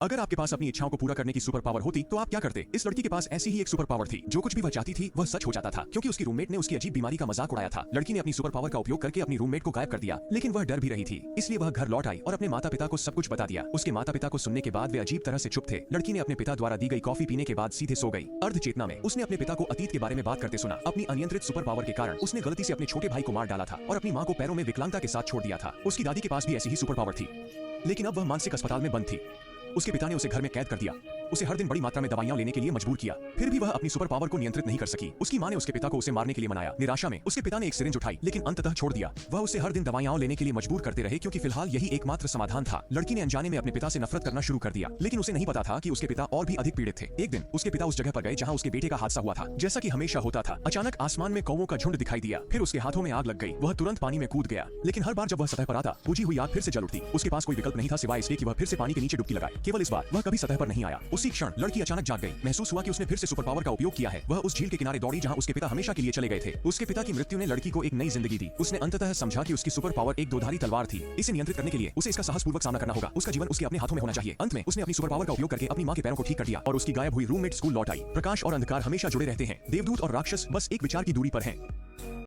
अगर आपके पास अपनी इच्छाओं को पूरा करने की सुपर पावर होती तो आप क्या करते? इस लड़की के पास ऐसी ही एक सुपर पावर थी। जो कुछ भी वह चाहती थी वह सच हो जाता था, क्योंकि उसकी रूममेट ने उसकी अजीब बीमारी का मजाक उड़ाया था। लड़की ने अपनी सुपर पावर का उपयोग करके अपनी रूममेट को गायब कर दिया, लेकिन वह डर भी रही थी, इसलिए वह घर लौट आई और अपने माता पिता को सब कुछ बता दिया। उसके माता पिता को सुनने के बाद वे अजीब तरह से चुप थे। लड़की ने अपने पिता द्वारा दी गई कॉफी पीने के बाद सीधे सो गई। अर्ध चेतना में उसने अपने पिता को अतीत के बारे में बात करते सुना। अपनी अनियंत्रित सुपर पावर के कारण उसने गलती से अपने छोटे भाई को मार डाला था और अपनी माँ को पैरों में विकलांगता के साथ छोड़ दिया था। उसकी दादी के पास भी ऐसी ही सुपर पावर थी, लेकिन अब वह मानसिक अस्पताल में बंद थी। उसके पिता ने उसे घर में कैद कर दिया, उसे हर दिन बड़ी मात्रा में दवाइयां लेने के लिए मजबूर किया। फिर भी वह अपनी सुपर पावर को नियंत्रित नहीं कर सकी। उसकी मां ने उसके पिता को उसे मारने के लिए मनाया। निराशा में उसके पिता ने एक सिरिंज उठाई, लेकिन अंततः छोड़ दिया। वह उसे हर दिन दवाइयां लेने के लिए मजबूर करते रहे, क्योंकि फिलहाल यही एकमात्र समाधान था। लड़की ने अनजाने में अपने पिता से नफरत करना शुरू कर दिया, लेकिन उसे नहीं पता था कि उसके पिता और भी अधिक पीड़ित थे। एक दिन उसके पिता उस जगह पर गए जहाँ उसके बेटे का हादसा हुआ था। जैसा कि हमेशा होता था, अचानक आसमान में कौवों का झुंड दिखाई दिया। फिर उसके हाथों में आग लग गई। वह तुरंत पानी में कूद गया, लेकिन हर बार जब वह सतह पर आता, बुझी हुई आग फिर से जल उठती। उसके पास कोई विकल्प नहीं था सिवाय इसके कि वह फिर से पानी के नीचे डुबकी लगाए। केवल इस बार वह कभी सतह पर नहीं आया। उसी क्षण लड़की अचानक जाग गई। महसूस हुआ कि उसने फिर से सुपर पावर का उपयोग किया है। वह उस झील के किनारे दौड़ी जहां उसके पिता हमेशा के लिए चले गए थे। उसके पिता की मृत्यु ने लड़की को एक नई जिंदगी दी। उसने अंततः समझा कि उसकी सुपर पावर एक दोधारी तलवार थी। इसे नियंत्रित करने के लिए उसे इसका साहसपूर्वक सामना करना होगा। उसका जीवन उसके अपने हाथों में होना चाहिए। अंत में उसने अपनी सुपर पावर का उपयोग करके अपनी मां के पैरों को ठीक कर दिया और उसकी गायब हुई रूममेट स्कूल लौट आई। प्रकाश और अंधकार हमेशा जुड़े रहते हैं। देवदूत और राक्षस बस एक विचार की दूरी पर हैं।